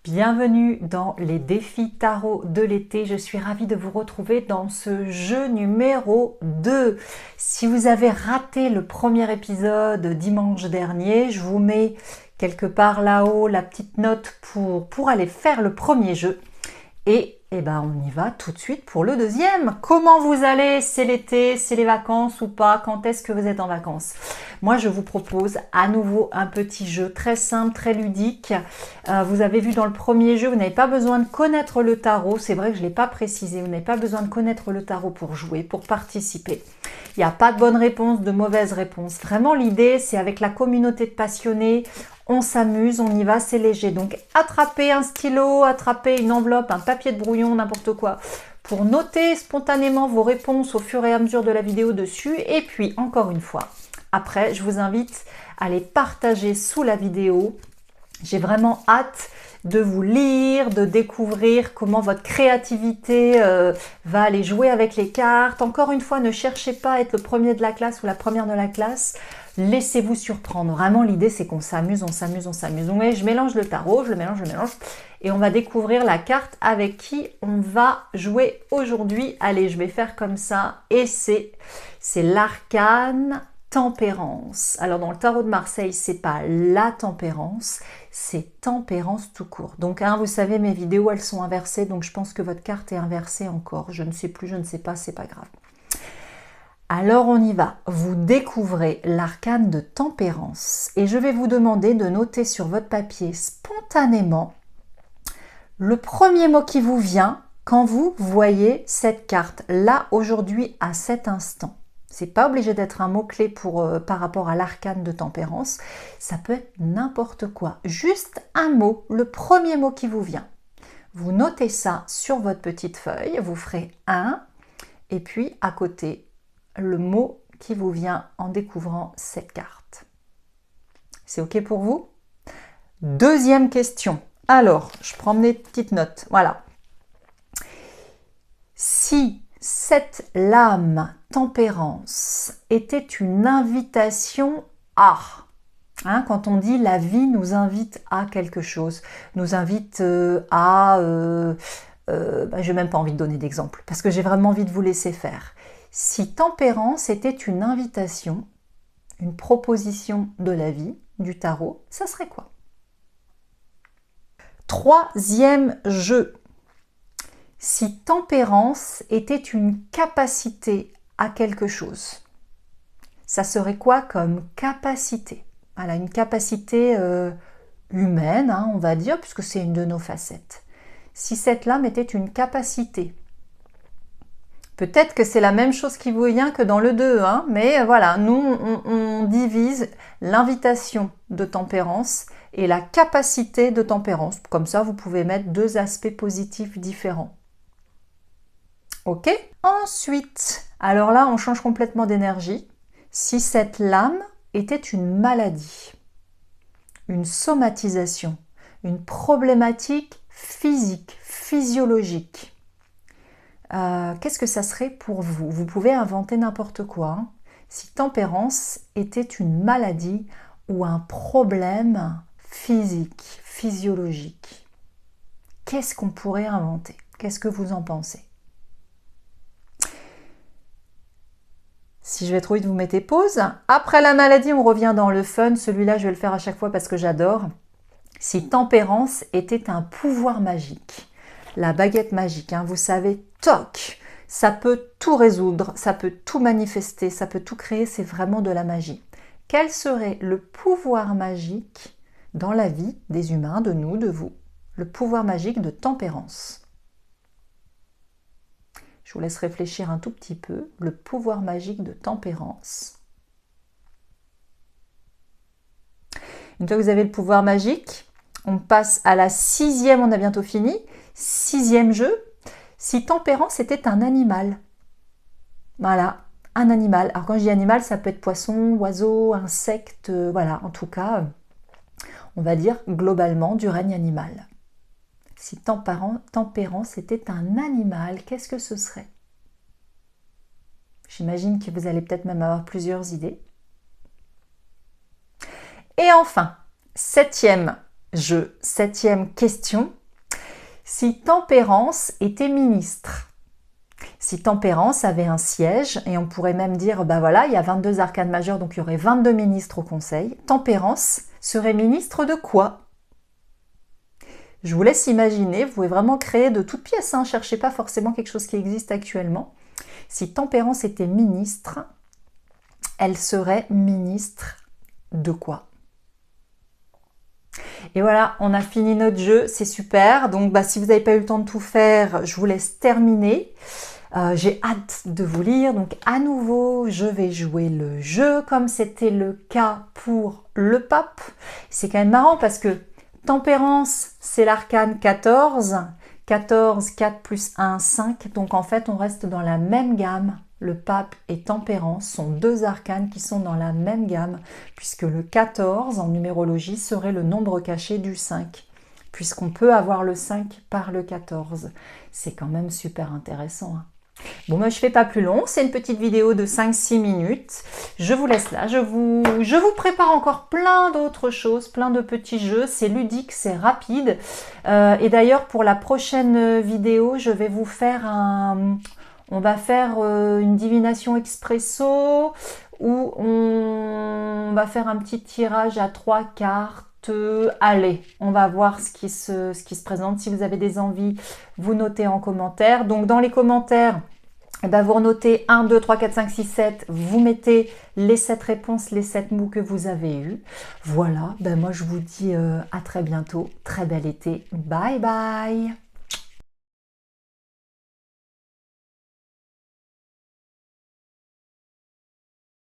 Bienvenue dans les défis tarot de l'été. Je suis ravie de vous retrouver dans ce jeu numéro 2. Si vous avez raté le premier épisode dimanche dernier, je vous mets quelque part là-haut la petite note pour aller faire le premier jeu. Et on y va tout de suite pour le deuxième. Comment vous allez? C'est l'été, c'est les vacances ou pas? Quand est-ce que vous êtes en vacances? Moi, je vous propose à nouveau un petit jeu très simple, très ludique. Vous avez vu dans le premier jeu, vous n'avez pas besoin de connaître le tarot. C'est vrai que je ne l'ai pas précisé. Vous n'avez pas besoin de connaître le tarot pour jouer, pour participer. Il n'y a pas de bonne réponse, de mauvaise réponse. Vraiment, l'idée, c'est avec la communauté de passionnés. On s'amuse, on y va, c'est léger. Donc, attrapez un stylo, attrapez une enveloppe, un papier de brouillon, n'importe quoi, pour noter spontanément vos réponses au fur et à mesure de la vidéo dessus. Et puis, encore une fois, après, je vous invite à les partager sous la vidéo. J'ai vraiment hâte de vous lire, de découvrir comment votre créativité va aller jouer avec les cartes. Encore une fois, ne cherchez pas à être le premier de la classe ou la première de la classe. Laissez-vous surprendre. Vraiment, l'idée, c'est qu'on s'amuse, on s'amuse, on s'amuse. Donc, je mélange le tarot, je le mélange. Et on va découvrir la carte avec qui on va jouer aujourd'hui. Allez, je vais faire comme ça. Et c'est l'arcane Tempérance. Alors, dans le tarot de Marseille, c'est pas la tempérance, c'est tempérance tout court. Donc, vous savez, mes vidéos, elles sont inversées. Donc, je pense que votre carte est inversée encore. Je ne sais plus, je ne sais pas, c'est pas grave. Alors on y va, vous découvrez l'arcane de tempérance et je vais vous demander de noter sur votre papier spontanément le premier mot qui vous vient quand vous voyez cette carte là aujourd'hui à cet instant. C'est pas obligé d'être un mot-clé par rapport à l'arcane de tempérance, ça peut être n'importe quoi, juste un mot, le premier mot qui vous vient. Vous notez ça sur votre petite feuille, vous ferez 1 et puis à côté le mot qui vous vient en découvrant cette carte. C'est OK pour vous? Deuxième question. Alors, je prends mes petites notes. Voilà. Si cette lame tempérance était une invitation à... quand on dit la vie nous invite à quelque chose, nous invite à... j'ai même pas envie de donner d'exemple parce que j'ai vraiment envie de vous laisser faire. Si tempérance était une invitation, une proposition de la vie, du tarot, ça serait quoi? Troisième jeu. Si tempérance était une capacité à quelque chose, ça serait quoi comme capacité? Voilà, une capacité humaine, on va dire, puisque c'est une de nos facettes. Si cette lame était une capacité, peut-être que c'est la même chose qui vous vient que dans le 2, mais voilà, nous, on divise l'invitation de tempérance et la capacité de tempérance. Comme ça, vous pouvez mettre deux aspects positifs différents. OK? Ensuite, alors là, on change complètement d'énergie. Si cette lame était une maladie, une somatisation, une problématique physique, physiologique, qu'est-ce que ça serait pour vous? Vous pouvez inventer n'importe quoi. Si tempérance était une maladie ou un problème physique, physiologique, qu'est-ce qu'on pourrait inventer? Qu'est-ce que vous en pensez? Si je vais trop vite, vous mettez pause. Après la maladie, on revient dans le fun. Celui-là, je vais le faire à chaque fois parce que j'adore. Si tempérance était un pouvoir magique, la baguette magique, vous savez, toc, ça peut tout résoudre, ça peut tout manifester, ça peut tout créer, c'est vraiment de la magie. Quel serait le pouvoir magique dans la vie des humains, de nous, de vous? Le pouvoir magique de tempérance. Je vous laisse réfléchir un tout petit peu. Le pouvoir magique de tempérance. Une fois que vous avez le pouvoir magique, on passe à la 6e, on a bientôt fini. 6e jeu, si tempérance était un animal. Voilà, un animal. Alors quand je dis animal, ça peut être poisson, oiseau, insecte, voilà, en tout cas, on va dire globalement du règne animal. Si tempérance était un animal, qu'est-ce que ce serait? J'imagine que vous allez peut-être même avoir plusieurs idées. Et enfin, 7e Septième question. Si Tempérance était ministre, si Tempérance avait un siège, et on pourrait même dire, bah voilà, il y a 22 arcanes majeures, donc il y aurait 22 ministres au conseil, Tempérance serait ministre de quoi? Je vous laisse imaginer, vous pouvez vraiment créer de toutes pièces, hein, cherchez pas forcément quelque chose qui existe actuellement. Si Tempérance était ministre, elle serait ministre de quoi? Et voilà, on a fini notre jeu, c'est super. Donc si vous n'avez pas eu le temps de tout faire, je vous laisse terminer. J'ai hâte de vous lire. Donc à nouveau, je vais jouer le jeu comme c'était le cas pour le pape. C'est quand même marrant parce que Tempérance, c'est l'arcane 14. 14, 4 plus 1, 5. Donc en fait, on reste dans la même gamme. Le pape et Tempérance sont deux arcanes qui sont dans la même gamme, puisque le 14 en numérologie serait le nombre caché du 5, puisqu'on peut avoir le 5 par le 14. C'est quand même super intéressant, hein. Bon, moi je fais pas plus long, c'est une petite vidéo de 5-6 minutes. Je vous laisse là, je vous prépare encore plein d'autres choses, plein de petits jeux, c'est ludique, c'est rapide. Et d'ailleurs pour la prochaine vidéo, je vais vous faire on va faire une divination expresso où on va faire un petit tirage à 3 cartes. Allez, on va voir ce qui se présente. Si vous avez des envies, vous notez en commentaire. Donc dans les commentaires, vous notez 1, 2, 3, 4, 5, 6, 7. Vous mettez les 7 réponses, les 7 mots que vous avez eus. Voilà, moi je vous dis à très bientôt. Très bel été. Bye bye.